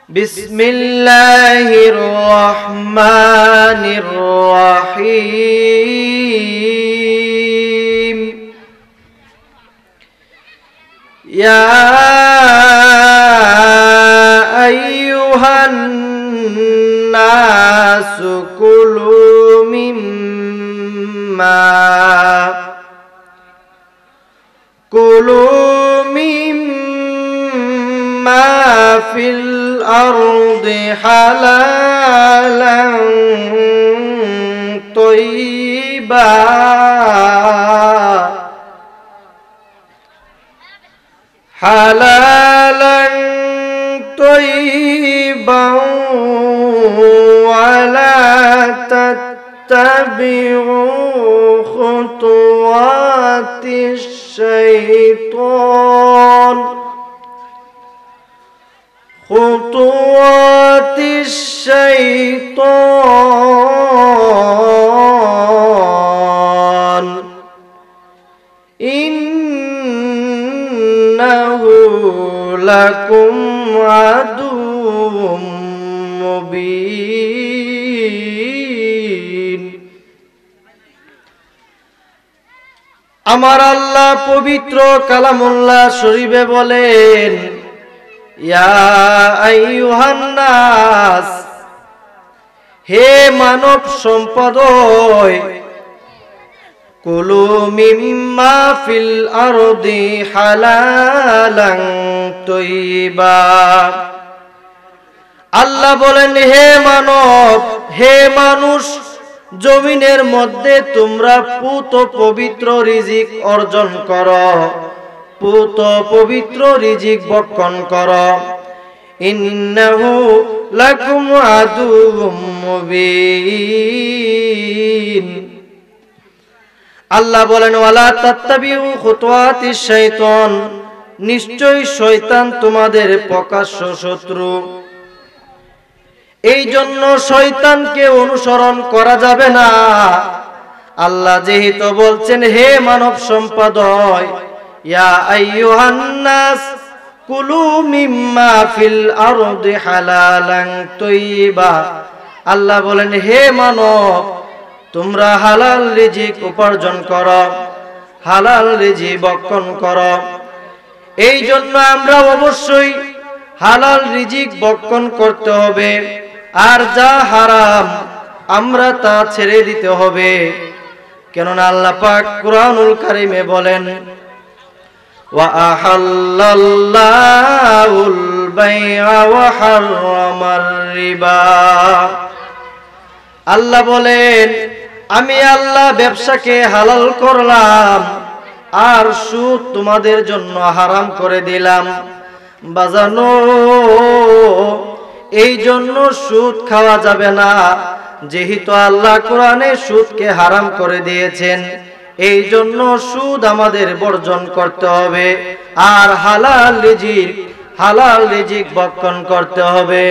বিসমিল্লাহির রহমানির রহিম। ইয়া আইয়ুহান নাসু কুলু মিম্মা ফিল আরদি হালালান তয়্যিবা ওয়ালা তাত্তাবিউ খুতুওয়াতিশ শাইতান ইন্নাহু লাকুম আদুউম মুবিন। আমার আল্লাহ পবিত্র কালামুল্লাহ শরীফে বলেন, ইয়া আইয়ুহান নাস, হে মানব সম্প্রদায়, কুলু মিম্মা ফিল আরদি হালালান তয়্যিবা। আল্লাহ বলেন, হে মানব, হে মানুষ, জমিনের মধ্যে তোমরা পুত পবিত্র রিজিক অর্জন করো, পুত পবিত্র রিজিক ভক্ষণ করো। ইন্নাহু লাকুম আদুউম মুবিন। আল্লাহ বলেন, ওয়ালা তাত্তাবিউ খুতুওয়াতিশ শাইতান, নিশ্চয়ই শয়তান তোমাদের প্রকাশ্য শত্রু। এই জন্য শয়তানকে অনুসরণ করা যাবে না। আল্লাহ যেহেতু বলছেন, হে মানব সম্প্রদায়, ইয়া আইয়ুহান নাস কুলু মিম্মা ফিল আরদি হালালান তয়্যিবা। আল্লাহ বলেন, হে মানব, তোমরা হালাল রিজিক উপার্জন করো, হালাল রিজিক ভক্ষণ করো। এই জন্য আমরা অবশ্যই হালাল রিজিক ভক্ষণ করতে হবে, আর যা হারাম আমরা তা ছেড়ে দিতে হবে। কেননা আল্লাহ পাক কুরআনুল কারীমে বলেন, ওয়া আহাল্লাল্লাহুল বাইআ ওয়া হাররামার রিবা। আল্লাহ বলেন, আমি আল্লাহ ব্যবসাকে হালাল করলাম আর সুদ তোমাদের জন্য হারাম করে দিলাম। বাজানো, এই জন্য সুদ খাওয়া যাবে না, যেহেতু আল্লাহ কোরআনে সুদকে হারাম করে দিয়েছেন। এই জন্য সুদ আমাদের বর্জন করতে হবে, আর হালাল রিজিক ভক্ষণ করতে হবে।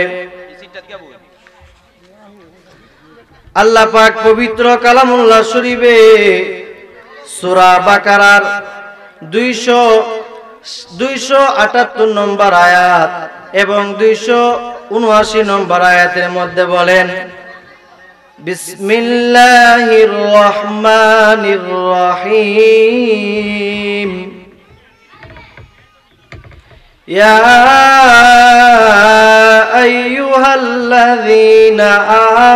আল্লাহ পাক পবিত্র কালামুল্লাহ শরীফে সূরা বাকারার 278 নম্বর আয়াত এবং 279 নম্বর আয়াতের মধ্যে বলেন, বিসমিল্লাহির রহমানির রহিম। ইয়া আইয়ুহাল্লাযীনা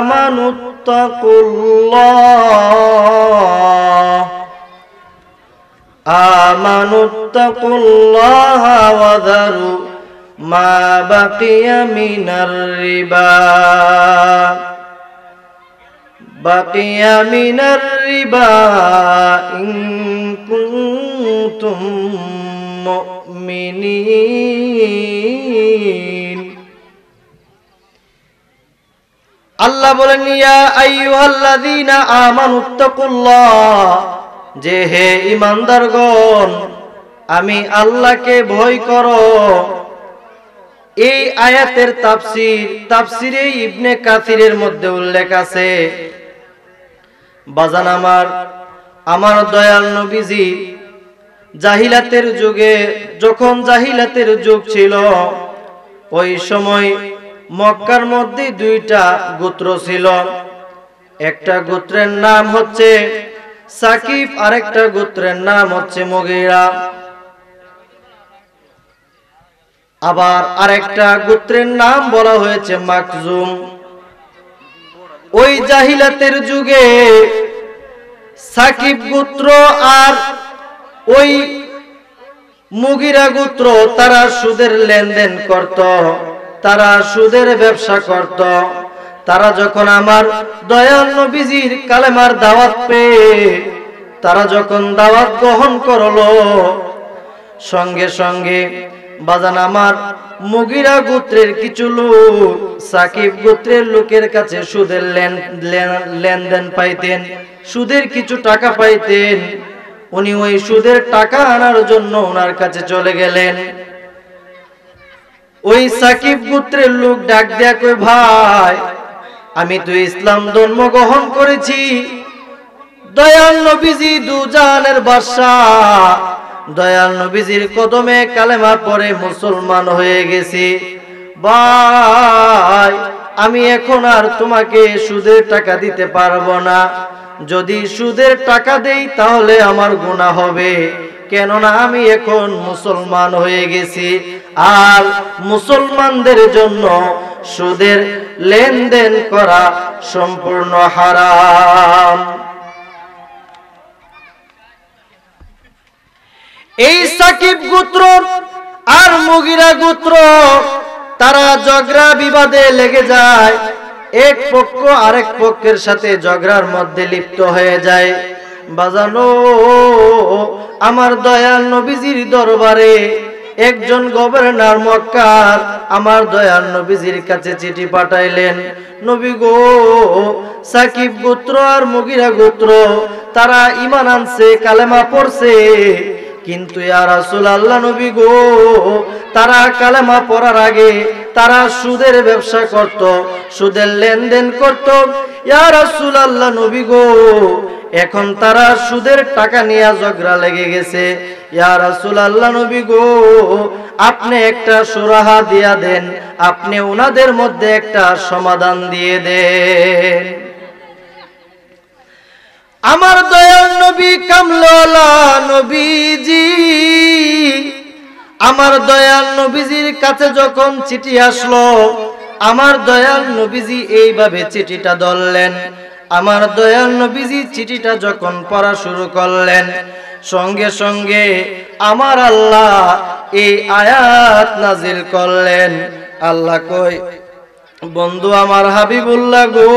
আমানুত্তাকুল্লাহা ওয়া যারু মা বাকিয়া মিনার রিবা ইন কুনতুম মুমিনিন। আল্লাহ বলেন, ইয়া আইয়ুহাল্লাযীনা আমানুত্তাকুল্লাহ, যে হে ঈমানদারগণ, আমি আল্লাহকে ভয় করো। এই আয়াতের তাফসিরে ইবনে কাসিরের মধ্যে উল্লেখ আছে, বাজান আমার দয়াল নবীজি জাহিলাতের যুগে, যখন জাহিলাতের যুগ ছিল, ওই সময় মক্কার মধ্যে দুইটা গোত্র ছিল। একটা গোত্রের নাম হচ্ছে সাকিব, আরেকটা গোত্রের নাম হচ্ছে মুগীরা। আবার আরেকটা গোত্রের নাম বলা হয়েছে মাকজুম। ওই জাহিলাতের যুগে সাকিব গোত্র আর ওই মুগীরা গোত্র তারা সুদের লেনদেন করত, তারা সুদের ব্যবসা করত। তারা যখন আমার দয়াল নবীজির কালেমার দাওয়াত পেয়ে তারা যখন দাওয়াত গ্রহণ করলো, সঙ্গে সঙ্গে বাজান আমার মুগীরা গোত্রের কিছু লোক সাকিব গোত্রের লোকের কাছে সুদের লেনদেন পাইতেন, সুদের কিছু টাকা পাইতেন। উনি ওই সুদের টাকা আনার জন্য ওনার কাছে চলে গেলেন। ওই সাকিব গোত্রের লোক ডাক দেয়া কই, ভাই আমি তো ইসলাম ধর্ম গ্রহণ করেছি, দয়াল নবীজি দুজাহানের বাদশাহ, দয়াল নবীজির কদমে কালেমা পড়ে মুসলমান হয়ে গেছি। ভাই আমি এখন আর তোমাকে সুদের টাকা দিতে পারবো না, যদি সুদের টাকা দেই তাহলে আমার গুনাহ হবে, কেননা আমি এখন মুসলমান হয়ে গেছি, আর মুসলমানদের জন্য সুদের লেনদেন করা সম্পূর্ণ হারাম। এই সাকিব গোত্র আর মুগীরা গোত্র তারা ঝগড়া বিবাদে লেগে যায়, এক পক্ষ আরেক পক্ষের সাথে ঝগড়ার মধ্যে লিপ্ত হয়ে যায়। বাজানো আমার দয়াল নবীজির দরবারে একজন গভর্নর মক্কার আমার দয়াল নবীজির কাছে চিঠি পাঠাইলেন, নবী গো সাকিব গোত্র আর মুগীরা গোত্র তারা ঈমান আনছে, কালেমা পড়ছে, কিন্তু ইয়া রাসূলুল্লাহ নবী গো তারা কালেমা পড়ার আগে তারা সুদের ব্যবসা করত, সুদের লেনদেন করত। ইয়া রাসূলুল্লাহ নবী গো এখন তারা সুদের টাকা নিয়ে ঝগড়া লেগে গেছে, ইয়া রাসূলুল্লাহ নবী গো আপনি একটা সুরাহা দিয়া দেন, আপনি ওনাদের মধ্যে একটা সমাধান দিয়ে দেন। আমার দয়াল নবী কামলাওয়ালা নবীজি আমার দয়াল নবীজির কাছে যখন চিঠি আসলো, আমার দয়াল নবীজি এইভাবে চিঠিটা ধরলেন। আমার দয়াল নবীজি চিঠিটা যখন পড়া শুরু করলেন, সঙ্গে সঙ্গে আমার আল্লাহ এই আয়াত নাজিল করলেন। আল্লাহ কই, বন্ধু আমার হাবিবুল্লাহ গো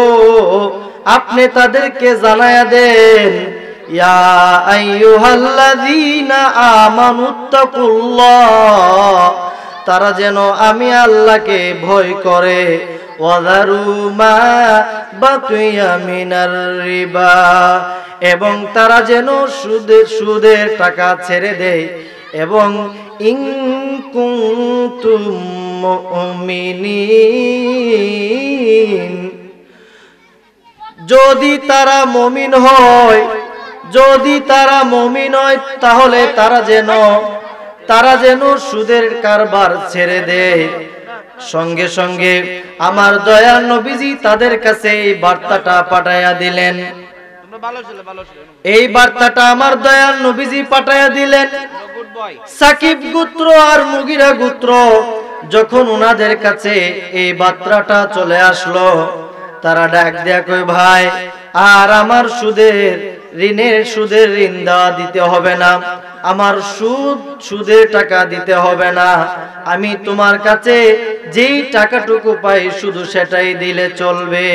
আপনি তাদেরকে জানায়া দেন, ইয়া আইয়ুহাল্লাযীনা আমানুত্তাকুল্লাহ, তারা যেন আমি আল্লাহকে ভয় করে, ওয়াযারু মা বাকিয়া মিনার রিবা, এবং তারা যেন সুদের টাকা ছেড়ে দেয়, এবং ইন কুনতুম মুমিনিন, যদি তারা মুমিন হয়, যদি তারা মুমিন হয় তাহলে তারা যেন সুদের কারবার ছেড়ে দেয়। সঙ্গে সঙ্গে আমার দয়াল নবীজি তাদের কাছে এই বার্তাটা পাঠাইয়া দিলেন। এই বার্তাটা আমার দয়াল নবীজি পাঠাইয়া দিলেন। সাকিব গোত্র আর মুগীরা গোত্র যখন ওনাদের কাছে এই বার্তাটা চলে আসলো, তারা ডাক দেয়া কই, ভাই আর আমার সুদের ঋণ দেওয়া দিতে হবে না, আমার সুদের টাকা দিতে হবে না, আমি তোমার কাছে যেই টাকাটুকু পাই শুধু সেটাই দিলে চলবে।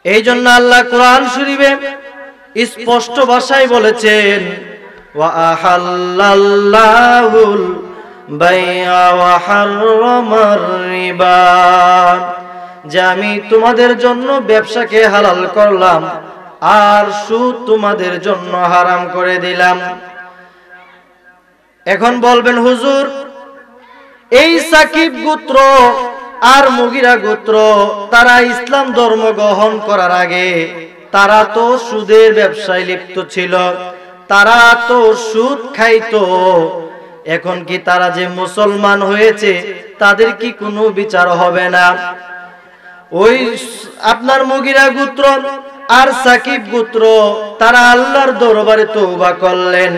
এই জন্য আল্লাহ কোরআন শরীফে স্পষ্ট ভাষায় বলেছেন, ওয়া আহাল্লাল্লাহুল বাইআ ওয়া হাররামার রিবা, যে আমি তোমাদের জন্য ব্যবসাকে হালাল করলাম আর সুদ তোমাদের জন্য হারাম করে দিলাম। এখন বলবেন হুজুর, এই সাকিব গোত্র আর মুগীরা গোত্র তারা ইসলাম ধর্ম গ্রহণ করার আগে তারা তো সুদের ব্যবসায় লিপ্ত ছিল, তারা তো সুদ খাইতো, এখন কি তারা যে মুসলমান হয়েছে তাদের কি কোনো বিচার হবে না? ওই আপনার মুগিরা গোত্র আর সাকিব গোত্র তারা আল্লাহর দরবারে তওবা করলেন,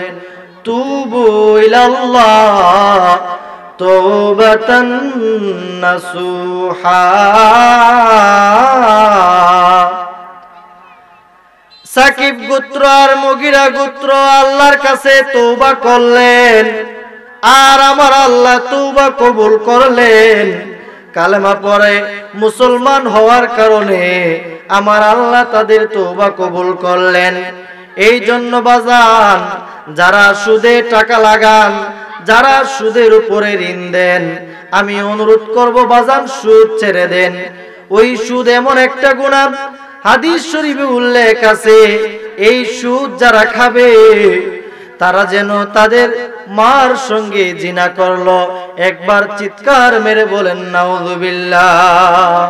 তুবু ইলাল্লাহ তওবাতান নাসুহা। সাকিব গোত্র আর মুগিরা গোত্র আল্লাহর কাছে তওবা করলেন, আর আমার আল্লাহ তওবা কবুল করলেন। কালেমা পড়ে মুসলমান হওয়ার কারণে আমার আল্লাহ তাদের তওবা কবুল করলেন। এই জন্য বাজান, যারা সুদে টাকা লাগান, যারা সুদের উপরে ঋণ দেন, আমি অনুরোধ করব বাজান সুদ ছেড়ে দেন। ওই সুদ এমন একটা গুনাহ, হাদিস শরীফে উল্লেখ আছে, এই সুদ যারা খাবে তারা যেন তাদের মার সঙ্গে জিনা করলো। একবার চিৎকার মেরে বলেন নাউযুবিল্লাহ।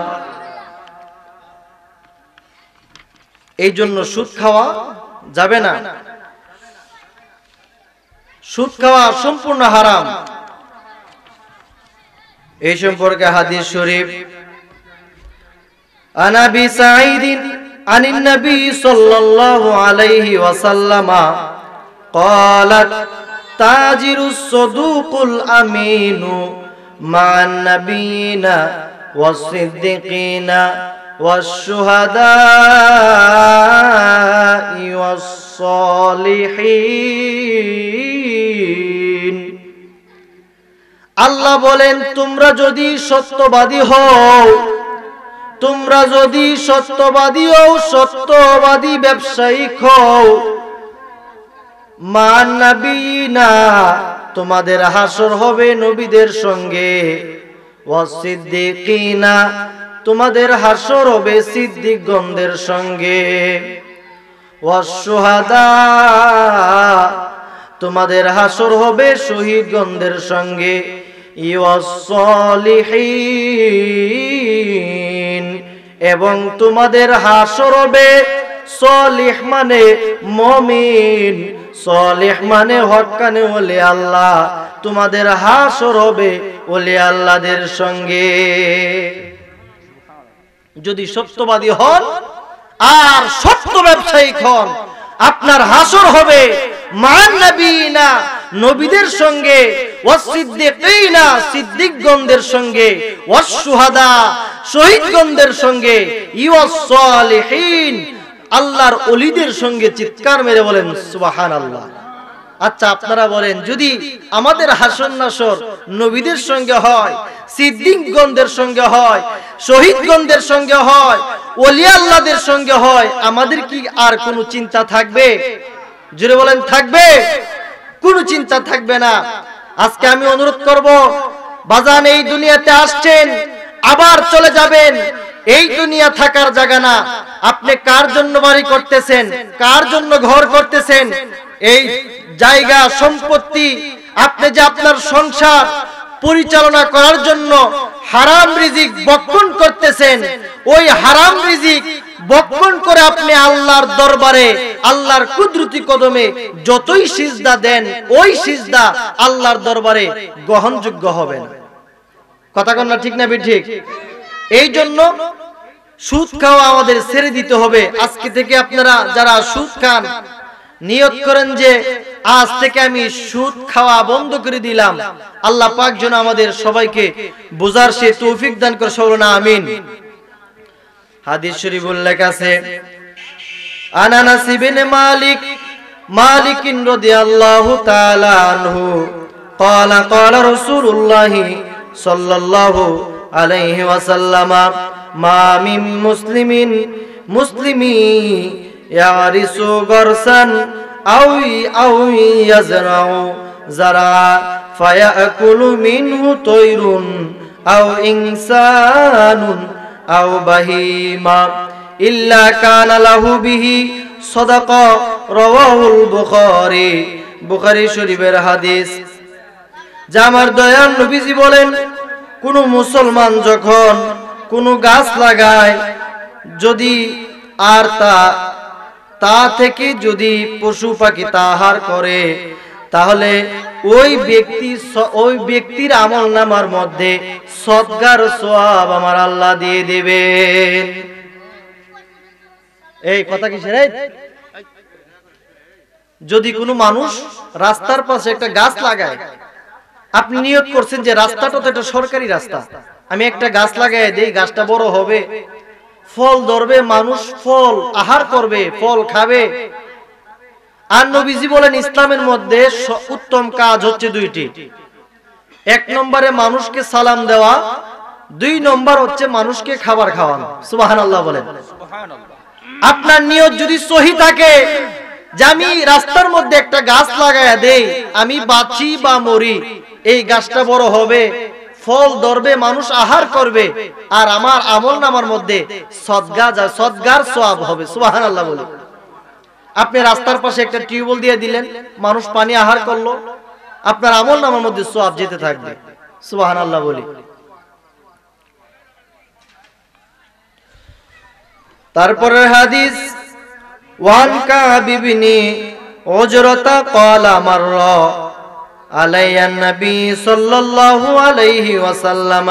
এই জন্য সুদ খাওয়া যাবে না, সুদ খাওয়া সম্পূর্ণ হারাম। এই সম্পর্কে হাদিস শরীফ, আন আবি সাঈদ আনিন নবী সাল্লাল্লাহু আলাইহি ওয়াসাল্লাম قالت تاجر الصدوق الأمين مع النبيين والصديقين والشهداء والصالحين। আল্লাহ বলেন, তোমরা যদি সত্যবাদী হও, তোমরা যদি সত্যবাদী হও, সত্যবাদী ব্যবসায়িক হও, মান নবীনা তোমাদের হাসর হবে নবীদের সঙ্গে, ওয়াসিদ্দিকিনা তোমাদের হাসর হবে সিদ্দিকগণদের সঙ্গে, ওয়াসশুহাদা তোমাদের হাসর হবে শহীদগণদের সঙ্গে, ওয়াসসালিহিন এবং তোমাদের হাসর হবে সলিহ মানে মুমিন, সলিহ মানে হক্কানি ওলি আল্লাহ, তোমাদের হাসর হবে ওলি আল্লাহদের সঙ্গে। যদি সত্যবাদী হন আর সত্য ব্যবসায়িক হন, আপনার হাসর হবে মান নবীনা নবীদের সঙ্গে, ওয়াসিদ্দিকিনা সিদ্দিকগণদের সঙ্গে, ওয়াসশুহাদা শহীদগণদের সঙ্গে, ওয়াসসালিহিন আল্লাহর ওলিদের সঙ্গে। চিৎকার মেরে বলেন সুবহানাল্লাহ। আচ্ছা আপনারা বলেন, যদি আমাদের হাসর নাসর নবীদের সঙ্গে হয়, সিদ্দিকগণদের সঙ্গে হয়, শহীদগণদের সঙ্গে হয়, ওলি আল্লাহদের সঙ্গে হয়, আমাদের কি আর কোনো চিন্তা থাকবে? জোরে বলেন, থাকবে? কোনো চিন্তা থাকবে না। আজকে আমি অনুরোধ করব, বাজান এই দুনিয়াতে আসছেন, আবার চলে যাবেন, এই দুনিয়া থাকার জায়গা না। আপনি কার জন্য বাড়ি করতেছেন, কার জন্য ঘর করতেছেন? এই জায়গা সম্পত্তি আপনি যে আপনার সংসার পরিচালনা করার জন্য হারাম রিজিক বক্ষণ করতেছেন, ওই হারাম রিজিক বক্ষণ করে আপনি আল্লাহর দরবারে আল্লাহর কুদরতি কদমে যতই সিজদা দেন, ওই সিজদা আল্লাহর দরবারে গ্রহণযোগ্য হবে না। কথা কন না ঠিক না ঠিক? এই জন্য সুদ খাওয়া আমাদের ছেড়ে দিতে হবে। আজকে থেকে আপনারা যারা সুদ খান, নিয়ত করেন যে আজ থেকে আমি সুদ খাওয়া বন্ধ করে দিলাম। আল্লাহ পাক যেন আমাদের সবাইকে বুঝার সে তৌফিক দান করে, সকলে না আমিন। হাদিস শরীফ উল্লেখ আছে, আনাস ইবনে মালিক রাদিয়াল্লাহু তাআলা আনহু قال قال رسول الله صلى الله عليه وسلم ما من مسلم يغرس غرسا أو يزرع زرعا فيأكل منه طير أو إنسان أو بهيمة إلا كان له به صدقة رواه البخاري। বুখারী শরীফের হাদিস। যা আমার দয়াল নবীজি বলেন, কোন মুসলমান যখন কোন গাছ লাগায়, যদি আর তা থেকে যদি পশু পাখি তা আহার করে, তাহলে ওই ব্যক্তির আমলনামার মধ্যে সদকার সওয়াব আমার আল্লাহ দিয়ে দিবেন। এই কথা কি সেরাই? যদি কোনো মানুষ রাস্তার পাশে একটা গাছ লাগায়, আপনি নিয়ত করছেন যে রাস্তাটা তো একটা সরকারি রাস্তা, আমি একটা গাছ লাগাই দেই, গাছটা বড় হবে, ফল ধরবে, মানুষ ফল আহার করবে, ফল খাবে। আর নবীজি বলেন ইসলামের মধ্যে উত্তম কাজ হচ্ছে দুইটি। এক নম্বরে মানুষকে সালাম দেওয়া, দুই নম্বর হচ্ছে মানুষকে খাবার খাওয়ানো। সুবহানাল্লাহ বলেন। আপনার নিয়ত যদি সহি থাকে যে আমি রাস্তার মধ্যে একটা গাছ লাগায়া দেই, আমি বাঁচি বা মরি, এই গাছটা বড় হবে, ফল ধরবে, মানুষ আহার করবে, আর আমার আমলনামার মধ্যে সদকার সওয়াব হবে। সুবহানাল্লাহ বলে। আপনি রাস্তার পাশে একটা টিউবওয়েল দিয়ে দিলেন, মানুষ পানি আহার করলো, আপনার আমলনামার মধ্যে সওয়াব যেতে থাকবে। সুবহানাল্লাহ বলি। তারপরে হাদিস, ওয়ান কাব ইবনে উজরাতা ক্বালা মাররা আলাইয়ান নবী সাল্লাল্লাহু আলাইহি ওয়াসাল্লাম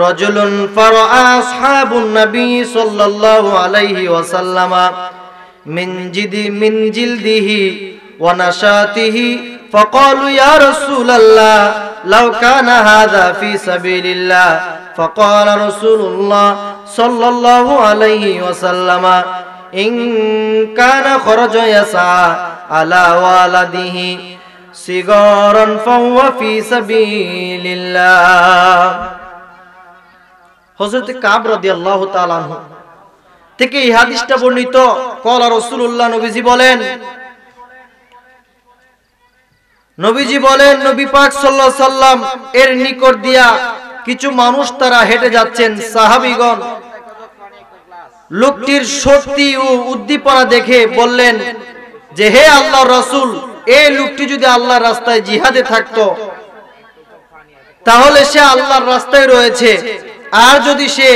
রাজুলুন ফারা আসহাবুন নবী সাল্লাল্লাহু আলাইহি ওয়াসাল্লাম মিন জিলদিহি ওয়া নাশাতিহি فقالوا يا رسول الله لو كان هذا في سبيل الله فقال رسول الله صلى الله عليه وسلم إن كان خرج يسعى على والده صغارا فهو في سبيل الله। হযরত কাব রাদিয়াল্লাহু তাআলা আনহু থেকে এই হাদিসটা বর্ণিত। ক্বালা রাসূলুল্লাহ, নবীজি বলেন, নবী পাক সাল্লাল্লাহু আলাইহি সাল্লাম এর নিকট দিয়া কিছু মানুষ তারা হেঁটে যাচ্ছেন। সাহাবীগণ লোকটির শক্তি ও উদ্দীপনা দেখে বললেন যে হে আল্লাহর রাসূল, এই লোকটি যদি আল্লাহর রাস্তায় জিহাদে থাকতো তাহলে সে আল্লাহর রাস্তায় রয়েছে, আর যদি সে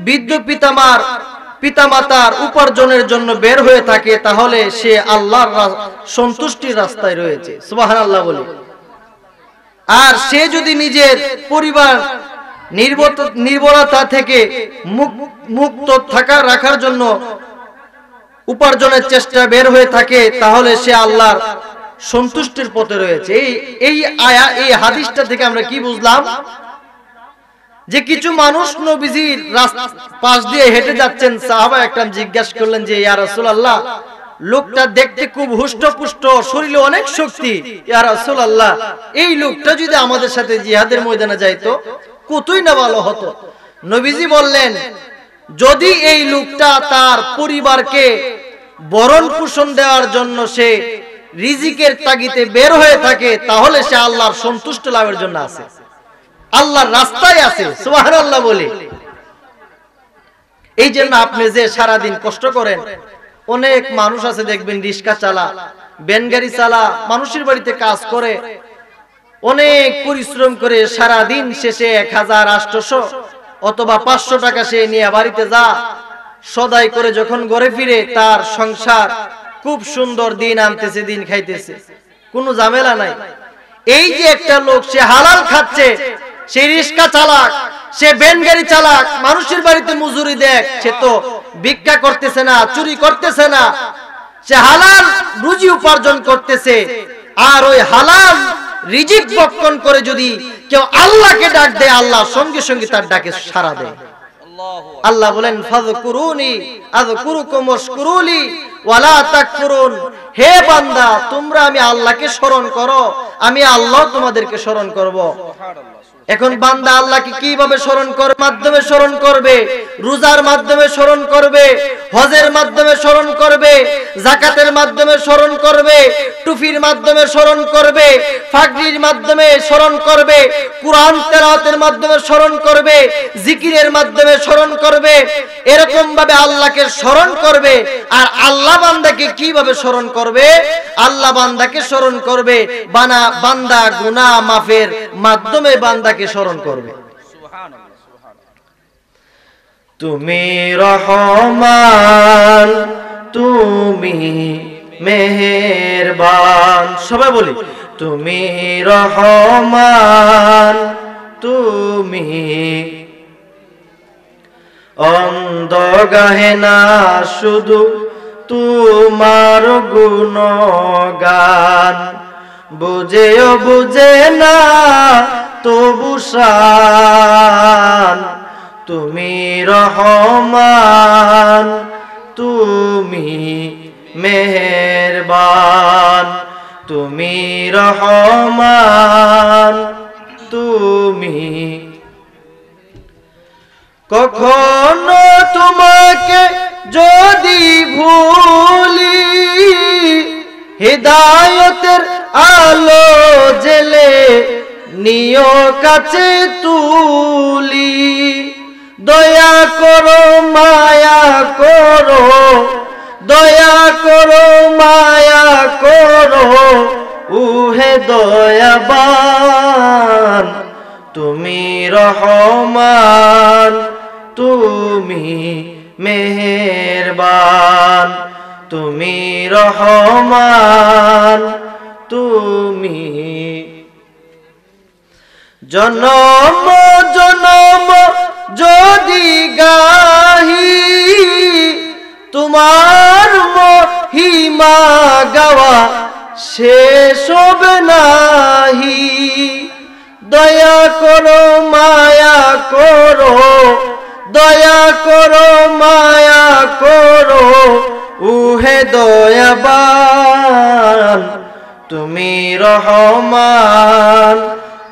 বৃদ্ধ পিতামাতার উপার্জনের জন্য বের হয়ে থাকে তাহলে সে আল্লাহর সন্তুষ্টির রাস্তায় রয়েছে। সুবহানাল্লাহ বলি। আর সে যদি নিজের পরিবার নির্ভরতা থেকে মুক্ত রাখার জন্য উপার্জনের চেষ্টা বের হয়ে থাকে তাহলে সে আল্লাহর সন্তুষ্টির পথে রয়েছে। এই হাদিসটা থেকে আমরা কি বুঝলাম? যে কিছু মানুষ নবীজির পাশ দিয়ে হেঁটে যাচ্ছেন। সাহাবা একরাম জিজ্ঞাসা করলেন যে ইয়া রাসূলুল্লাহ, লোকটা দেখতে খুব হুষ্টপুষ্ট, শরীরে অনেক শক্তি, ইয়া রাসূলুল্লাহ, এই লোকটা যদি আমাদের সাথে জিহাদের ময়দানে যাইতো কতই না ভালো হতো। নবীজি বললেন, যদি এই লোকটা তার পরিবারকে ভরণ পোষণ দেওয়ার জন্য সে রিজিকের তাগিদে বের হয়ে থাকে তাহলে সে আল্লাহর সন্তুষ্ট লাভের জন্য আছে, আল্লাহর রাস্তায় আছে। সুবহানাল্লাহ বলে। এই জন্য আপনি যে সারাদিন কষ্ট করেন, অনেক মানুষ আছে দেখবেন রিক্সা চালা, ভ্যান গাড়ি চালা, মানুষের বাড়িতে কাজ করে, অনেক পরিশ্রম করে সারাদিন শেষে 1800 অথবা 500 টাকা সে নিয়ে বাড়িতে যা সদাই করে যখন ঘরে ফিরে তার সংসার খুব সুন্দর দিন আনতেছে, দিন খাইতেছে, কোনো ঝামেলা নাই। এই যে একটা লোক সে হালাল খাচ্ছে, সে রিক্সা চালাক, সে ভ্যান গাড়ি চালাক, মানুষের বাড়িতে মজুরি দেয়, সে তো ভিক্ষা করতেছে না, চুরি করতেছে না, সে হালাল রুজি উপার্জন করতেছে। আর ওই হালাল রিজিক বক্ষণ করে যদি কেউ আল্লাহকে ডাক দেয়, আল্লাহ সঙ্গে সঙ্গে তার ডাকে সাড়া দেয়। আল্লাহ বলেন ফাযকুরুনি আযকুরুকুম ওয়াশকুরুলি ওয়ালা তাকফুরুন। হে বান্দা, তোমরা আমি আল্লাহকে স্মরণ করো, আমি আল্লাহ তোমাদেরকে স্মরণ করব। এখন বান্দা আল্লাহকে কিভাবে স্মরণ করবে? মাধ্যমে স্মরণ করবে, রোজার মাধ্যমে স্মরণ করবে, হজের মাধ্যমে স্মরণ করবে, যাকাতের মাধ্যমে স্মরণ করবে, টুফির মাধ্যমে স্মরণ করবে, ফাগরির মাধ্যমে স্মরণ করবে, কুরআন তেলাওয়াতের মাধ্যমে স্মরণ করবে, জিকিরের মাধ্যমে স্মরণ করবে। এরকম ভাবে আল্লাহকে স্মরণ করবে। আর আল্লাহ বান্দাকে কিভাবে স্মরণ করবে? আল্লাহ বান্দাকে স্মরণ করবে বান্দা গুনাহ মাফের মাধ্যমে বান্দাকে স্মরণ করবে। তুমি রহমান, তুমি মেহেরবান। সবাই বলি তুমি রহমান, তুমি অন্ধ গাহে না শুধু তোমার গুণগান, বুঝেও বুঝে না তবু শান। তুমি রহমান, তুমি মেহেরবান, তুমি রহমান, তুমি। কখনো তোমাকে যদি ভুলি, হিদায়তের আলো জেলে নিও কাছে তুলি। দয়া করো মায়া করো, দয়া করো মায়া করো, উহে দয়াবান। তুমি রহমান, তুমি মেহেরবান, তুমি রহমান, তুমি। জনম জনম যদি গাহি, তোমার মহিমা গাওয়া শেষ হবে নাহি। দয়া করো মায়া করো, দয়া করো মায়া করো, উহে দয়াবান। তুমি রহমান,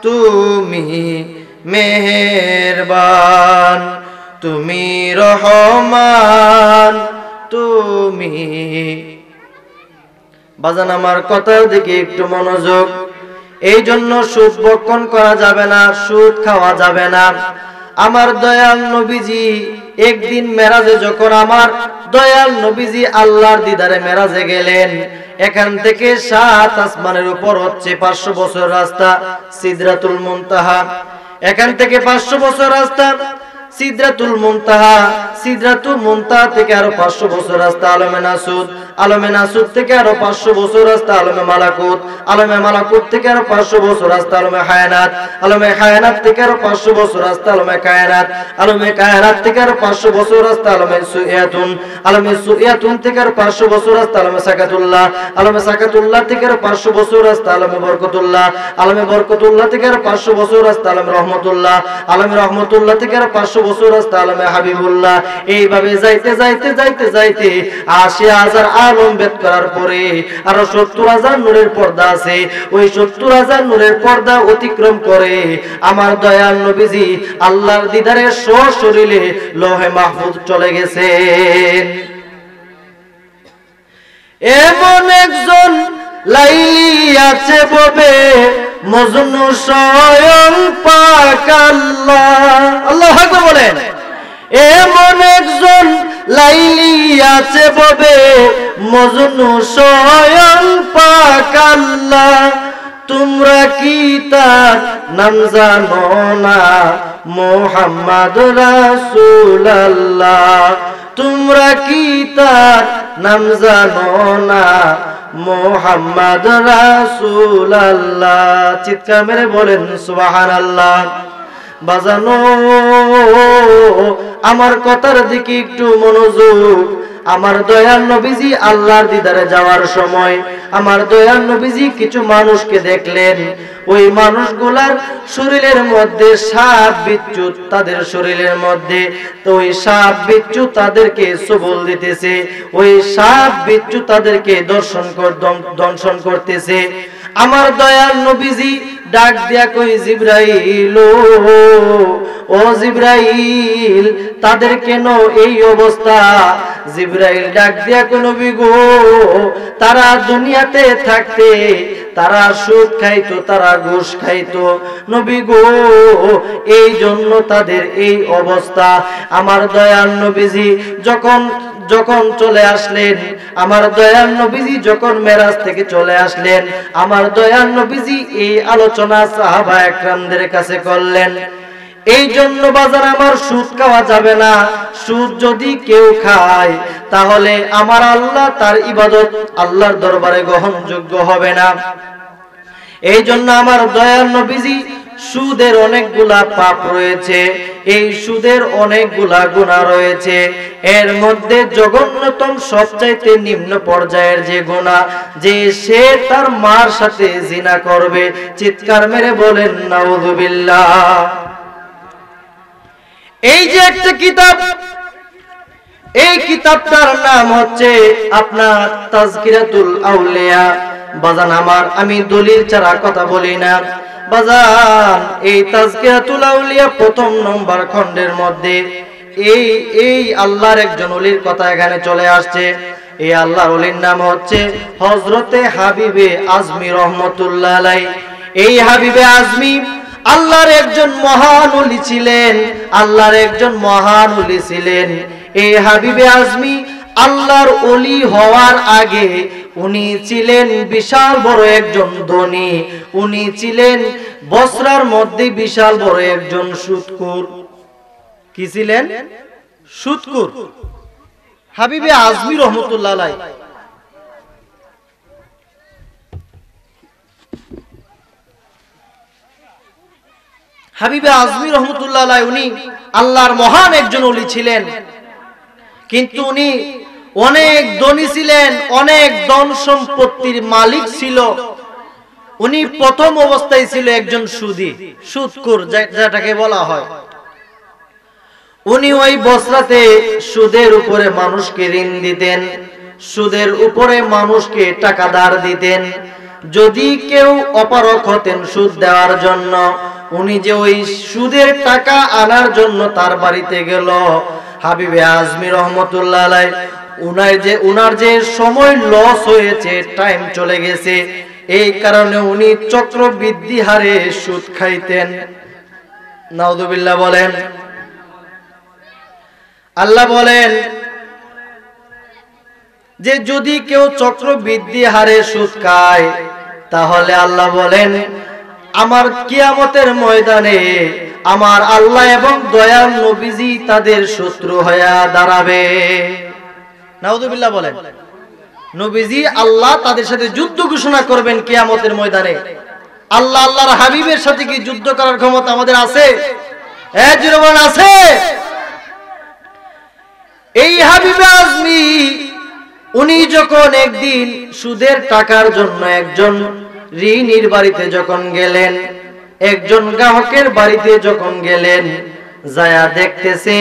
তুমি মেহেরবান, তুমি রহমান, তুমি। বাজান আমার কথার দিকে একটু মনোযোগ। এই জন্য সুদ ভক্ষণ করা যাবে না, সুদ খাওয়া যাবে না। আমার দয়াল নবীজি একদিন মেরাজে, যখন আমার দয়াল নবীজি আল্লাহর দিদারে মেরাজে গেলেন, এখান থেকে 7 আসমানের উপর হচ্ছে 500 বছর রাস্তা সিদরাতুল মুনতাহা। এখান থেকে 500 বছর রাস্তা সিদরাতুল মুনতাহা। সিদরাতুল মুনতাহা থেকে আরো 500 বছর রাস্তা আলমে নাসুদ। আলমে নাসুদ থেকে আরো 500 বছর রাস্তা আলমে মালাকুত। আলমে মালাকুত থেকে আরো 500 বছর রাস্তা আলমে হায়ানাত। আলমে হায়ানাত থেকে আরো 500 বছর রাস্তা আলমে কায়নাত। আলমে কায়নাত থেকে আরো 500 বছর রাস্তা আলমে সুইয়াতুন। আলমে সুইয়াতুন থেকে আরো 500 বছর রাস্তা আলমে সাকাতুল্লাহ। আলমে সাকাতুল্লাহ থেকে আরো 500 বছর রাস্তা আলমে বরকতুল্লাহ। আলমে বরকতুল্লাহ থেকে আরো 500 বছর রাস্তা আলমে রহমতুল্লাহ। আলমে রহমতুল্লাহ থেকে আরো 500 বছর রাস্তা আলমে হাবিবুল্লাহ। এইভাবে যাইতে যাইতে যাইতে যাইতে 80,000 আলম বেদ করার পরে আরো 70,000 নূরের পর্দা আছে। ওই 70,000 নূরের পর্দা অতিক্রম করে আমার দয়াল নবীজি আল্লাহর দিদারে সশরীরে লৌহে মাহফুজ চলে গেছেন। এমন একজন লাইলি আছে ববে, মজনু স্বয়ং পাক আল্লাহ। আল্লাহু আকবার বলেন। এমন একজন লাইলি আছে ববে, মজনু স্বয়ং পাক আল্লাহ। তোমরা কি তার নাম জানো না? মুহাম্মদ রাসূলুল্লাহ। তোমরা কি তার নাম জানো না? মুহাম্মদ রাসূলুল্লাহ। চিৎকার মেরে বলেন সুবহানাল্লাহ। বাজানো আমার কথার দিকে একটু মনোযোগ। আমার দয়াল নবীজি আল্লাহর দিদারে যাওয়ার সময় আমার দয়াল নবীজি কিছু মানুষকে দেখলেন। ওই মানুষগুলার শরীরের মধ্যে সাপ বিচ্ছু, তাদের শরীরের মধ্যে। তো ওই সাপ বিচ্ছু তাদেরকে সবল দিতেছে, ওই সাপ বিচ্ছু তাদেরকে দংশন করতেছে। আমার দয়াল নবীজি ডাক দিয়া কই, জিবরাইল ও জিবরাইল, তাদের কেন এই অবস্থা? জিবরাইল ডাক দিয়া কই, নবী গো, তারা দুনিয়াতে থাকতে তারা সুদ খাইতো, তারা ঘুষ খাইতো নবী গো, এই জন্য তাদের এই অবস্থা। আমার দয়াল নবীজি যখন চলে আসলেন, আমার দয়াল নবীজি যখন মেরাজ থেকে চলে আসলেন, আমার দয়াল নবীজি এই আলোচনা সাহাবা একরামদের কাছে করলেন। এই জন্য বাজার আমার সুদ খাওয়া যাবে না। সুদ যদি কেউ খায় তাহলে আমার আল্লাহ তার ইবাদত আল্লাহর দরবারে গ্রহণযোগ্য হবে না। এই জন্য আমার দয়ার নবীজি সুদের অনেকগুলা পাপ রয়েছে, এই সুদের অনেকগুলা গুনাহ রয়েছে। এর মধ্যে জঘন্যতম সবচাইতে নিম্ন পর্যায়ের যে গুনাহ, যে সে তার মার সাথে জিনা করবে। চিৎকার মেরে বলেন নাউযুবিল্লাহ। এই যে একটা কিতাব, এই কিতাবটার নাম হচ্ছে আপনার তাজকিরাতুল আউলিয়া। বাজান আমার, আমি দলিল ছাড়া কথা বলি না বাজান। এই তাজকিরাতুল আউলিয়া প্রথম নম্বর খণ্ডের মধ্যে এই আল্লাহর একজন ওলির কথা এখানে চলে আসছে। এই আল্লাহর ওলির নাম হচ্ছে হযরতে হাবিবে আজমি রহমাতুল্লাহ আলাইহি। এই হাবিবে আজমি আল্লাহর একজন মহান ওলি ছিলেন, আল্লাহর একজন মহান ওলি ছিলেন। এই হাবিবে আজমি আল্লাহর ওলি হওয়ার আগে উনি ছিলেন বিশাল বড় একজন ধনী। উনি ছিলেন বসরার মধ্যে বিশাল বড় একজন সুদখোর। কি ছিলেন? সুদখোর। হাবিবে আজমি রহমাতুল্লাহ আলাইহি হাবিবে আজমি রহমাতুল্লাহ আলাইহি উনি আল্লাহর মহান একজন ওলি ছিলেন, কিন্তু উনি অনেক ধনী ছিলেন, অনেক ধন সম্পত্তির মালিক ছিল। উনি প্রথম অবস্থায় ছিল একজন সুদী, সুদখোর যেটাকে বলা হয়। উনি ওই বসরাতে সুদের উপরে মানুষকে ঋণ দিতেন, সুদের উপরে মানুষকে টাকা ধার দিতেন। যদি কেউ অপারগ হতেন সুদ দেওয়ার জন্য, উনি যে ওই সুদের টাকা আনার জন্য তার বাড়িতে গেল, হাবিবে আজমি রহমাতুল্লাহ আলাইহি উনার যে সময় লস হয়েছে, টাইম চলে গেছে, এই কারণে উনি চক্রবৃদ্ধি হারে সুদ খাইতেন। নাউযুবিল্লাহ বলেন। আল্লাহ বলেন যে যদি কেউ চক্রবৃদ্ধি হারে সুদ খায়, তাহলে আল্লাহ বলেন আমার কিয়ামতের ময়দানে আমার আল্লাহ এবং দয়াল নবীজি তাদের শত্রু হয়ে দাঁড়াবে। নাউযুবিল্লাহ বলেন। নবীজি আল্লাহ তাদের সাথে যুদ্ধ ঘোষণা করবেন কিয়ামতের ময়দানে। আল্লাহ আল্লাহর হাবিবের সাথে কি যুদ্ধ করার ক্ষমতা আমাদের আছে? আছে। এই হাবিবে আজমি উনি যখন একদিন সুদের টাকার জন্য একজন ঋণীর বাড়িতে যখন গেলেন, একজন গ্রাহকের বাড়িতে যখন গেলেন, যায়া দেখতেছে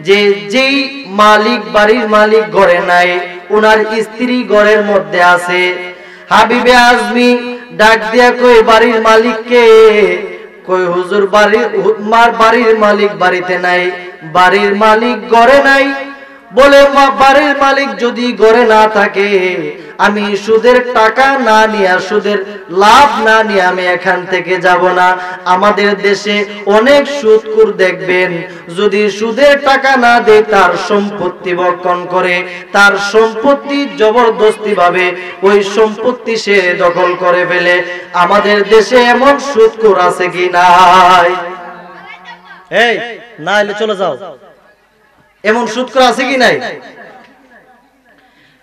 যে যেই মালিক, বাড়ির মালিক ঘরে নাই, উনার স্ত্রী ঘরের মধ্যে আছে। হাবিবে আজমি ডাক দিয়া কই বাড়ির মালিককে, কই হুজুর বাড়ির মালিক বাড়িতে নাই, বাড়ির মালিক ঘরে নাই। বলে বাড়ির মালিক যদি ঘরে না থাকে, আমি সুদের টাকা না নিয়ে, সুদের লাভ না নিয়ে আমি এখান থেকে যাব না। আমাদের দেশে অনেক সুদখোর দেখবেন, যদি সুদের টাকা না দেয় তার সম্পত্তি বক্ষণ করে, তার সম্পত্তি জবরদস্তি ভাবে ওই সম্পত্তি সে দখল করে ফেলে। আমাদের দেশে এমন সুদখোর আছে কি নাই? এই না এলে চলে যাও। এমন সুদখোর আছে কি নাই?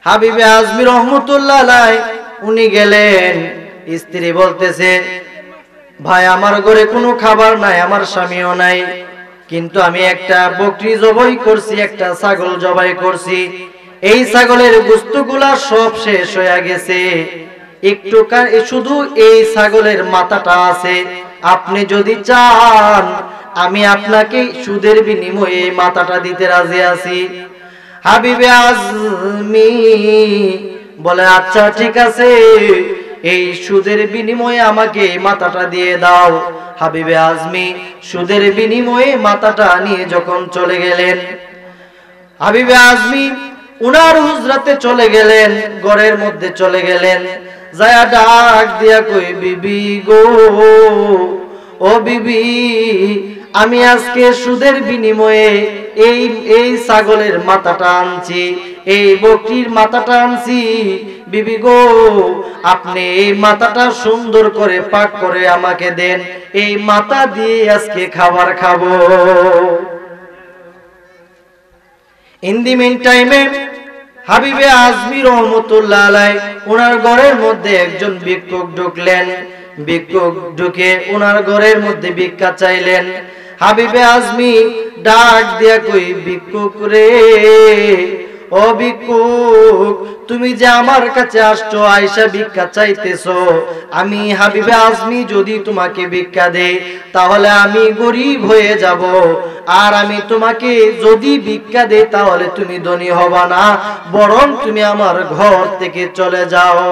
হাবিবে আজমি রহমাতুল্লাহ আলাইহি উনি গেলেন, স্ত্রী বলতেছে ভাই আমার ঘরে কোনো খাবার নাই, আমার স্বামীও নাই, কিন্তু আমি একটা বকরি জবাই করছি, একটা ছাগল জবাই করছি, এই ছাগলের গোশতগুলা সব শেষ হয়ে গেছে, একটু শুধু এই ছাগলের মাথাটা আছে, আপনি যদি চান আমি আপনাকে সুদের বিনিময়ে এই মাথাটা দিতে রাজি আছি। হাবিবে আজমি বলে আচ্ছা ঠিক আছে, এই সুদের বিনিময়ে আমাকে এই মাথাটা দিয়ে দাও। হাবিবে আজমি সুদের বিনিময়ে মাথাটা নিয়ে যখন চলে গেলেন, হাবিবে আজমি উনার হুজরাতে চলে গেলেন, ঘরের মধ্যে চলে গেলেন, যায়া ডাক দিয়া কই বিবি গো, ও বিবি আমি আজকে সুদের বিনিময়ে এই ছাগলের মাথাটা আনছি, এই বকরির মাথাটা আনছি, বিবি গো আপনি এই মাথাটা সুন্দর করে পাক করে আমাকে দেন, এই মাথা দিয়ে আজকে খাবার খাবো। ইন দি মিন টাইমে হাবিবে আজমি রহমতুল্লাহ আলাইহি ওনার ঘরের মধ্যে একজন ভিক্ষুক ঢুকলেন। ভিক্ষুক ঢুকে ওনার ঘরের মধ্যে ভিক্ষা চাইলেন। হাবিবে আজমি ডাক দিয়া কই, ভিক্ষুক রে, ও ভিক্ষুক, তুমি যে আমার কাছে আসছো, আয়েশা ভিক্ষা চাইতেছো, আমি হাবিবে আজমি যদি তোমাকে ভিক্ষা দেই তাহলে আমি গরিব হয়ে যাব, আর আমি তোমাকে যদি ভিক্ষা দেই তাহলে তুমি ধনী হবা না, বরং তুমি আমার ঘর থেকে চলে যাও।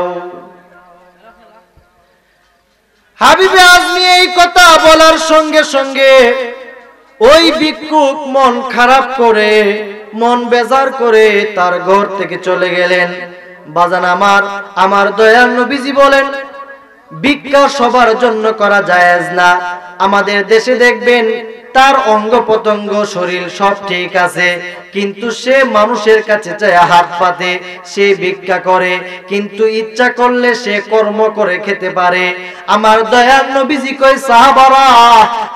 হাবিবে আজমি এই কথা বলার সঙ্গে সঙ্গে ওই ভিক্ষুক মন খারাপ করে, মন বেজার করে তার ঘর থেকে চলে গেলেন। বাজান আমার দয়াল নবীজি বলেন, ভিক্ষা সবার জন্য করা জায়েজ না। আমাদের দেশে দেখবেন তার অঙ্গ প্রত্যঙ্গ শরীর সব ঠিক আছে, কিন্তু সে মানুষের কাছে চায় হাত পাতে, সে ভিক্ষা করে, কিন্তু ইচ্ছা করলে সে কর্ম করে খেতে পারে। আমার দয়াল নবীজি কই, সাহাবারা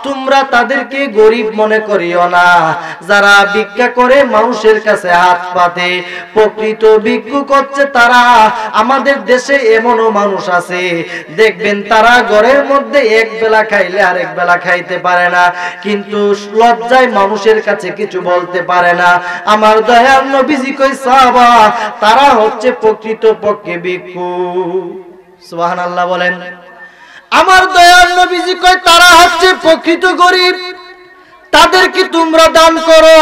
তোমরা তাদেরকে গরিব মনে করিও না, যারা ভিক্ষা করে মানুষের কাছে হাত পাতে, প্রকৃত ভিক্ষুক হচ্ছে তারা। আমাদের দেশে এমনও মানুষ আছে দেখবেন তারা ঘরের মধ্যে এক বেলা খাইলে আরেক বেলা খাইতে পারে না, কিন্তু লজ্জায় মানুষের কাছে কিছু বলতে পারে না। আমার দয়াল নবীজি কই, সাহাবা তারা হচ্ছে প্রকৃত পক্ষে ভিক্ষুক। সুবহানাল্লাহ বলেন। আমার দয়াল নবীজি কই, তারা হচ্ছে প্রকৃত গরিব, তাদেরকে তোমরা দান করো,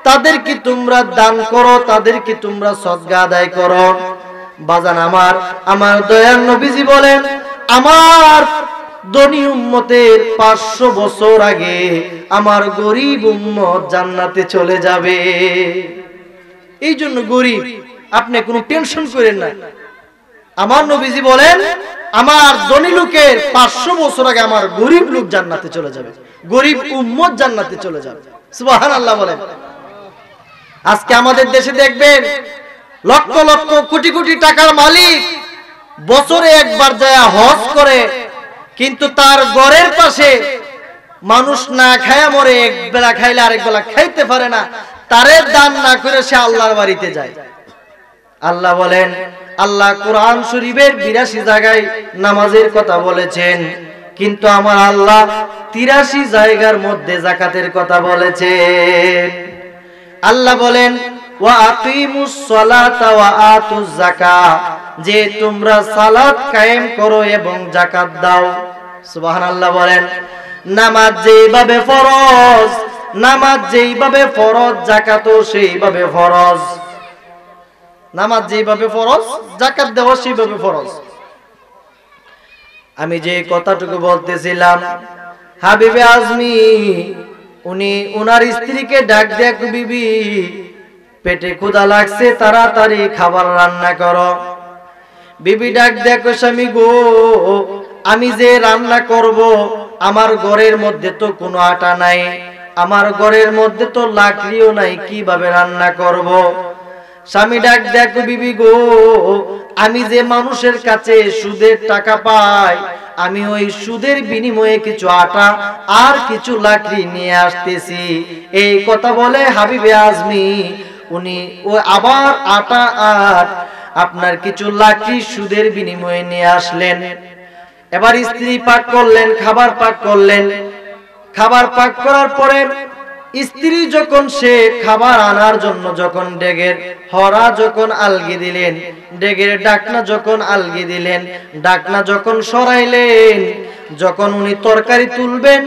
তাদেরকে তোমরা দান করো, তাদেরকে তোমরা সদকা আদায় করো। বাজান আমার দয়াল নবীজি বলেন, আমার ধনী উম্মতের 500 বছর আগে আমার গরিব উম্মত জান্নাতে চলে যাবে। এই জন্য গরিব আপনি কোনো টেনশন করেন না। আমার নবীজি বলেন, আমার ধনী লোকের 500 বছর আগে আমার গরিব লোক জান্নাতে চলে যাবে, গরিব উম্মত জান্নাতে চলে যাবে। সুবহানাল্লাহ বলেন। আজকে আমাদের দেশে দেখবেন লক্ষ লক্ষ কোটি কোটি টাকার মালিক বছরে একবার যায় হজ করে, কিন্তু তার ঘরের পাশে মানুষ না খায়া মরে, এক বেলা খাইলে আরেক বেলা খাইতে পারে না, তারে দান না করে সে আল্লাহর বাড়িতে যায়। আল্লাহ বলেন, আল্লাহ কোরআন শরীফের 82 জায়গায় নামাজের কথা বলেছেন, কিন্তু আমার আল্লাহ 83 জায়গার মধ্যে যাকাতের কথা বলেছেন। আল্লাহ বলেন, ওয়া আকিমুস সালাতা ওয়া আতুজ যাকাত, যে তোমরা সালাত কায়েম করো এবং যাকাত দাও। সুবহানাল্লাহ বলেন। নামাজ যেইভাবে ফরজ, নামাজ যেইভাবে ফরজ, যাকাতও সেইভাবে ফরজ। নামাজ যেইভাবে ফরজ, যাকাত দেওয়া সেইভাবে ফরজ। আমি যে কথাটুকু বলতেছিলাম, হাবিবে আজমি উনি ওনার স্ত্রীকে ডাক দেয়া, বিবি পেটে ক্ষুধা লাগছে, তাড়াতাড়ি খাবার রান্না করো। বিবি ডাক দেখো, স্বামী গো, আমি যে রান্না করব, আমার ঘরের মধ্যে তো কোনো আটা নাই, আমার ঘরের মধ্যে তো লাকড়িও নাই, কিভাবে রান্না করব? স্বামী ডাক দেখো, বিবি গো, আমি যে মানুষের কাছে সুদের টাকা পাই, আমি ওই সুদের বিনিময়ে কিছু আটা আর কিছু লাকড়ি নিয়ে আসতেছি। এই কথা বলে হাবিবে আজমি উনি ও আবার আটা আর আপনার কিছু লাকড়ি সুদের বিনিময়ে নিয়ে আসলেন। এবার স্ত্রী পাক করলেন, খাবার পাক করলেন। খাবার পাক করার পরে স্ত্রী যখন সে খাবার আনার জন্য যখন ডেগের হরা যখন আলগি দিলেন, ডেগের ডাকনা যখন আলগি দিলেন, ডাকনা যখন সরাইলেন, যখন উনি তরকারি তুলবেন,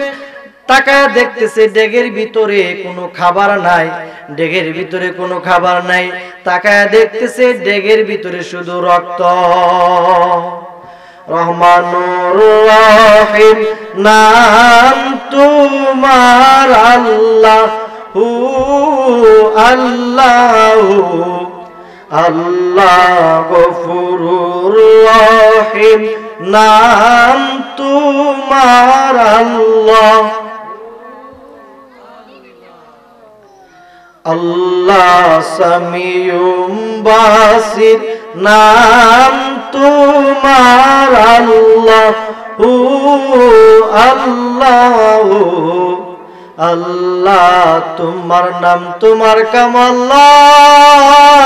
তাকায় দেখতেছে ডেগের ভিতরে কোনো খাবার নাই, ডেগের ভিতরে কোনো খাবার নাই। তাকায় দেখতেছে ডেগের ভিতরে শুধু রক্ত। রহমানুর রহিম নাম তোমার, আল্লাহু আল্লাহু আল্লাহ গফুরুর রহিম নাম তোমার, আল্লাহ আল্লাহ সামিউম বাসির নাম তোমার আল্লাহু আল্লাহু আল্লাহ তোমার নাম তোমার কাম আল্লাহ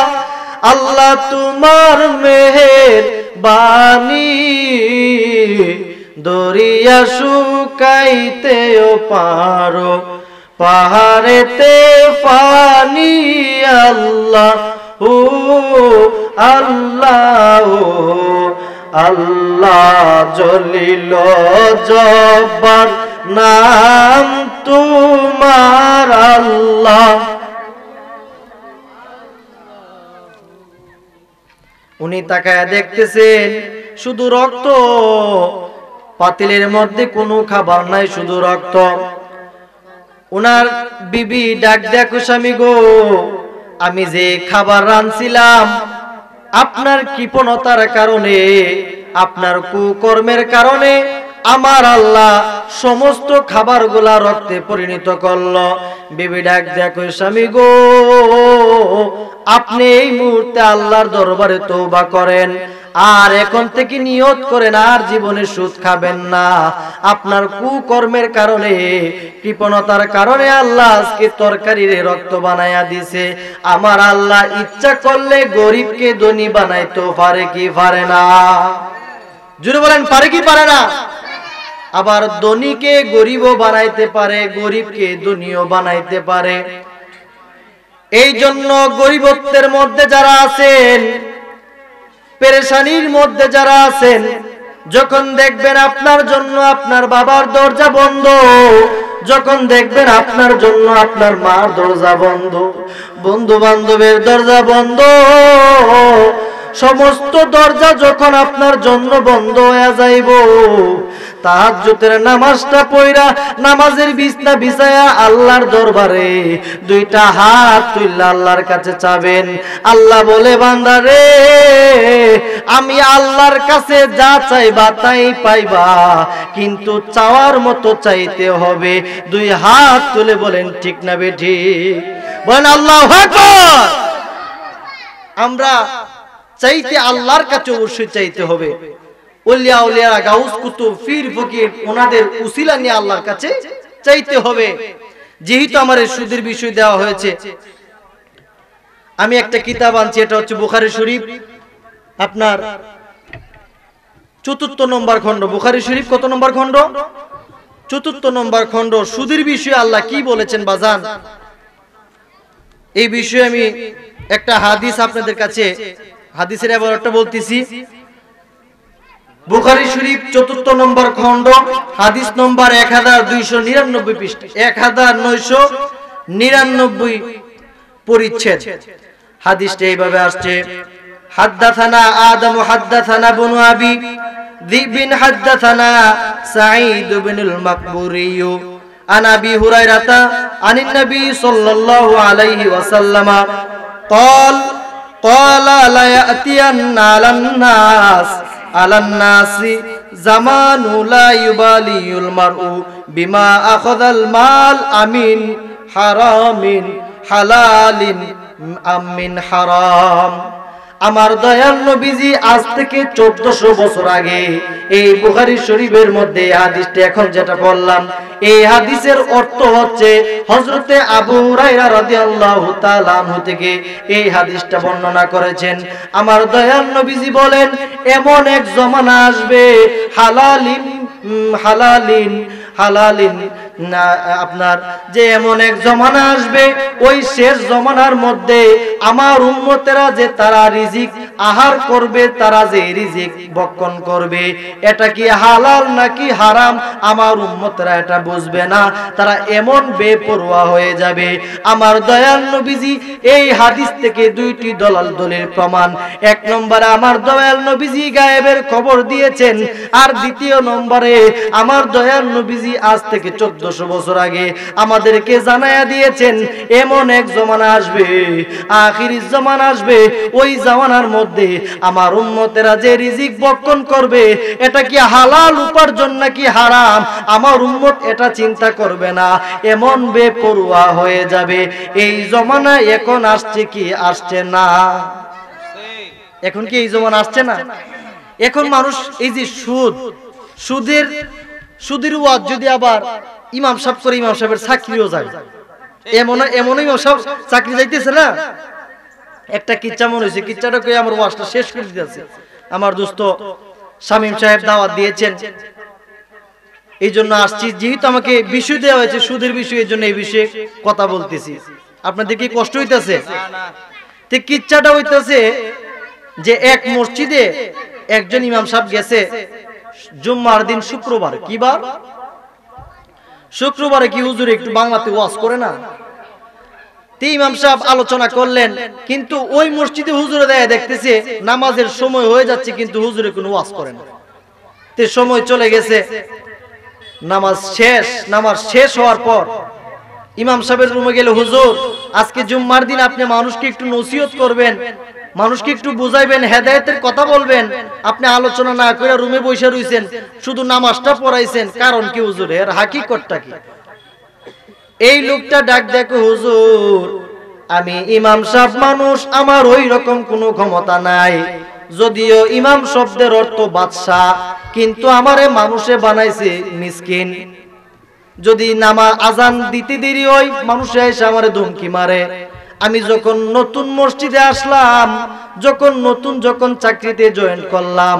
আল্লাহ তোমার মেহেরবানি দরিয়া শুকাইতেও পারো পাহাড়েতে পানি আল্লাহ ও আল্লাহ আল্লাহ জলিল জব্বার নাম তোমার আল্লাহ। উনি তাকায়া দেখতেছেন শুধু রক্ত, পাতিলের মধ্যে কোনো খাবার নাই, শুধু রক্ত। উনার বিবি ডাক দেখো স্বামী গো, আমি যে খাবার রাঁধছিলাম আপনার কৃপণতার কারণে, আপনার কুকর্মের কারণে আমার আল্লাহ সমস্ত খাবারগুলা রক্তে পরিণত করলো। বিবি ডাক দেখো স্বামী গো, আপনি এই মুহূর্তে আল্লাহর দরবারে তওবা করেন, আর এখন থেকে নিয়ত করেন আর জীবনে সুদ খাবেন না। আপনার কুকর্মের কারণে, কৃপণতার কারণে আল্লাহ আজকে তরকারির রক্ত বানায়া দিছে। আমার আল্লাহ ইচ্ছা করলে গরিবকে ধনী বানাইতে পারে কি পারে না? জুড়ে বলেন পারে কি পারে না? আবার ধনীকে গরিবও বানাইতে পারে, গরিবকে ধনীও বানাইতে পারে। এই জন্য গরিবত্বের মধ্যে যারা আছেন, পেরেশানির মধ্যে যারা আছেন, যখন দেখবেন আপনার জন্য আপনার বাবার দরজা বন্ধ, যখন দেখবেন আপনার জন্য আপনার মার দরজা বন্ধ, বন্ধু বান্ধবের দরজা বন্ধ, সমস্ত দরজা যখন আপনার জন্য বন্ধ হয়ে যাইব, তাহাজ্জুদের নামাজটা পড়া নামাজের বিছনা বিছায়া আল্লাহর দরবারে দুইটা হাত তুইলা আল্লাহর কাছে চাবেন। আল্লাহ বলে বান্দা রে, আমি আল্লাহর কাছে যা চাইবা তাই পাইবা, কিন্তু চাওয়ার মতো চাইতে হবে। দুই হাত তুলে বলেন ঠিক না বেঠিক? বলেন আল্লাহু আকবার। আমরা চাইতে আল্লাহর কাছে অবশ্যই চাইতে হবে। ওলিয়া ওলিয়ারা, গাউস কুতুব, পীর ফকির, ওনাদের উসিলা নিয়ে আল্লাহর কাছে চাইতে হবে। যেহেতু আমার সুদের বিষয় দেওয়া হয়েছে, আমি একটা কিতাব আনছি, এটা হচ্ছে বুখারী শরীফ, আপনার ৪র্থ নম্বর খণ্ড। বুখারী শরীফ কত নম্বর খণ্ড? ৪র্থ নম্বর খণ্ড। সুদের বিষয়ে আল্লাহ কি বলেছেন বাজান, এই বিষয়ে আমি একটা হাদিস আপনাদের কাছে, হাদিসের এবারটা বলতেছি। বুখারী শরীফ ৪র্থ নম্বর খণ্ড, হাদিস নম্বর 1299 পৃষ্ঠা, 1999 পরিচ্ছেদ। হাদিসটা এইভাবে আসছে, হাদ্দাথানা আদম হাদ্দাথানা ইবনু আবি যিবিন হাদ্দাথানা সাঈদ ইবনুল মাকবুরী আন আবি হুরায়রাতা আনিন নবী সাল্লাল্লাহু আলাইহি ওয়াসাল্লাম قال قال لا يأتين على الناس زمان لا يبالي المرء بما أخذ المال أمين حرام حلال أم من حرام। আমার দয়াল নবীজি আজ থেকে 1400 বছর আগে এই বুখারী শরীফের মধ্যে হাদিসটা এখন যেটা বললাম, এই হাদিসের অর্থ হচ্ছে হযরতে আবু হুরায়রা রাদিয়াল্লাহু তাআলা আনহু থেকে এই হাদিসটা বর্ণনা করেছেন। আমার দয়াল নবীজি বলেন, এমন এক জমানা আসবে, হালালিন হালালিন হালালিন না, আপনার যে এমন এক জমানা আসবে, ওই শেষ জমানার মধ্যে আমার উম্মতেরা যে তারা রিজিক আহার করবে, তারা যে রিজিক ভক্ষণ করবে, এটা কি হালাল নাকি হারাম আমার উম্মতেরা এটা বুঝবে না, তারা এমন বেপরোয়া হয়ে যাবে। আমার দয়াল নবীজি এই হাদিস থেকে দুইটি দলিল প্রমাণ। এক নম্বরে আমার দয়াল নবীজি গায়েবের খবর দিয়েছেন, আর দ্বিতীয় নম্বরে আমার দয়াল নবীজি আজ থেকে 1400 বছর আগে আমাদেরকে জানায়া দিয়েছেন, এমন এক জমানা আসবে, আখিরি জমানা আসবে, ওই জামানার মধ্যে আমার উম্মতেরা যে রিজিক ভক্ষণ করবে, এটা কি হালাল উপার্জন নাকি হারাম আমার উম্মত এটা চিন্তা করবে না, এমন বেপরোয়া হয়ে যাবে। এই জমানা এখন আসছে কি আসছে না? এখন কি এই জমানা আসছে না? এখন মানুষ এই যে সুদের ওয়াজ যদি আবার ইমাম সাহেব করে, ইমাম সাহেবের চাকরিও যায়, এমন ইমাম সাহেব চাকরি যাইতেছে না। একটা কিচ্ছা মনে হয়েছে, কিচ্ছাটা কই আমার ওয়াজটা শেষ করে দিতেছে। আমার দোস্ত শামীম সাহেব দাওয়াত দিয়েছেন, এই জন্য আসছি। যেহেতু আমাকে বিষয় দেওয়া হয়েছে সুদের বিষয়, এই জন্য এই বিষয়ে কথা বলতেছি। আপনাদের কি কষ্ট হইতেছে? তো কিচ্ছাটা হইতেছে যে এক মসজিদে একজন ইমাম সাহেব গেছে জুম্মার দিন, শুক্রবার। কি বার? শুক্রবারে কি হুজুর একটু বাংলাতে ওয়াজ করে না? ইমাম সাহেব আলোচনা করলেন, কিন্তু ওই মসজিদে হুজুরে দেয় দেখতেছে নামাজের সময় হয়ে যাচ্ছে, কিন্তু হুজুরে কোনো ওয়াজ করে না। তে সময় চলে গেছে, নামাজ শেষ হওয়ার পর ইমাম সাহেবের রুমে গেলে, হুজুর আজকে জুম্মার দিন আপনি মানুষকে একটু নসিহত করবেন, মানুষকে একটু বুঝাইবেন, হেদায়েতের কথা বলবেন, আপনি আলোচনা না করে রুমে বসে রইছেন, শুধু নামাজটা পড়াইছেন, কারণ কি হুজুর? এর হাকিকতটা কি? এই লোকটা ডাক দেখো, হুজুর আমি ইমাম সাহেব মানুষ, আমার ওই রকম কোনো ক্ষমতা নাই, যদিও ইমাম শব্দের অর্থ বাদশাহ, কিন্তু আমারে মানুষে বানাইছে মিসকিন। যদি আজান দিতে দেরি হয়, মানুষে এসে আমারে ধমকি মারে। আমি যখন নতুন মসজিদে আসলাম, যখন চাকরিতে জয়েন করলাম,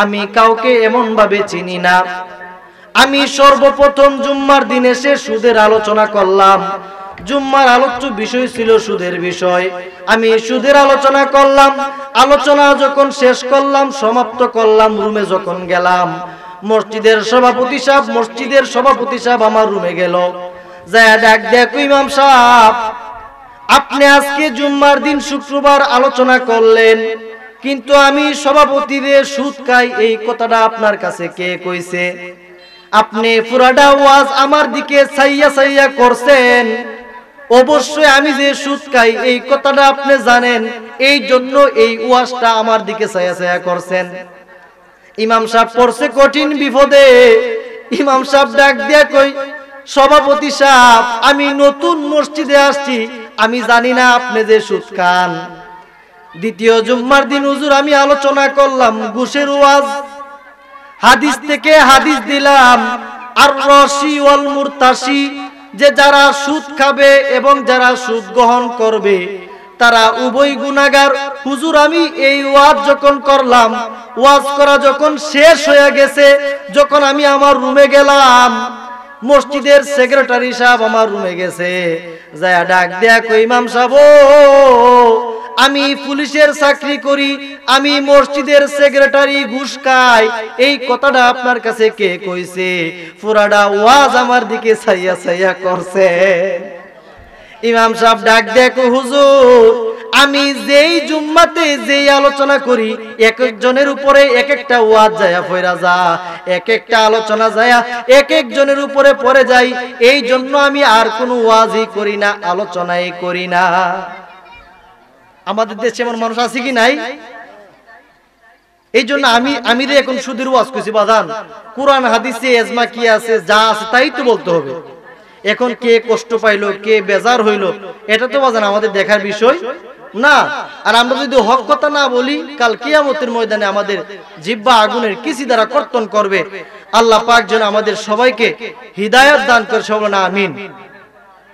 আমি কাউকে এমন ভাবে চিনি না। আমি সর্বপ্রথম জুম্মার দিন এসে সুদের আলোচনা করলাম। জুম্মার আলোচ্য বিষয় ছিল সুদের বিষয়। আমি সুদের আলোচনা করলাম। আলোচনা যখন শেষ করলাম, সমাপ্ত করলাম, রুমে যখন গেলাম, মসজিদের সভাপতি সাহেব আমার রুমে গেল, যায় ডাক দেখো, ইমাম সাহেব আপনি আজকে জুম্মার দিন শুক্রবার আলোচনা করলেন, কিন্তু আমি সভাপতিদের সুদ খাই, এই কথাটা আপনার কাছে কে কইছে? আপনি পুরাটা ওয়াজ আমার দিকে ছাইয়া করছেন। অবশ্যই আমি যে সুদ খাই এই কথাটা আপনি জানেন, এই জন্য এই ওয়াজটা আমার দিকে ছাইয়া করছেন। ইমাম সাহেব পড়ছে কঠিন বিপদে। ইমাম সাহেব ডাক দিয়া কই, সভাপতি সাহেব আমি নতুন মসজিদে আসছি, আমি জানি না আপনি যে সুদ খান। দ্বিতীয় জুম্মার দিন হুজুর আমি আলোচনা করলাম ঘুষের ওয়াজ, হাদিস থেকে হাদিস দিলাম, আর রশি ওয়াল মুরতাশি, যে যারা সুদ খাবে এবং যারা সুদ গ্রহণ করবে তারা উভয় গুনাহগার। হুজুর আমি এই ওয়াজ যখন করলাম, ওয়াজ করা যখন শেষ হয়ে গেছে, যখন আমি আমার রুমে গেলাম, মসজিদের সেক্রেটারি সাহেব আমার রুমে গেছে, যায় ডাক দেয়া কই, ইমাম সাহেব আমি পুলিশের চাকরি করি, আমি মসজিদের সেক্রেটারি, ঘুষ খাই, এই কথাটা আপনার কাছে কে কইছে? পুরাটা ওয়াজ আমার দিকে ছাইয়া করছে। ইমাম সাহেব ডাক দেখো, হুজুর আমি যেই জুম্মাতে যেই আলোচনা করি, এক একজনের উপরে এক একটা ওয়াজ যায়া ফয়রা যা, এক একটা আলোচনা যায়া এক একজনের উপরে পড়ে যাই, এই জন্য আমি আর কোনো ওয়াজই করি না, আলোচনাই করি না। আমাদের দেশে এমন মানুষ আছে কি নাই? এই জন্য আমি এখন সুদের ওয়াজ করছি বাজান, কোরআন হাদিসে এজমা কি আছে, যা আছে তাই তো বলতে হবে। এখন কে কষ্ট পাইলো, কে বেজার হইলো, এটা তো বাজান আমাদের দেখার বিষয় না। আর আমরা যদি হক কথা না বলি, কাল কিয়ামতের ময়দানে আমাদের জিহ্বা আগুনের কিসি দ্বারা কর্তন করবে। আল্লাহ পাক যেন আমাদের সবাইকে হিদায়াত দান করে, সবাই না আমিন।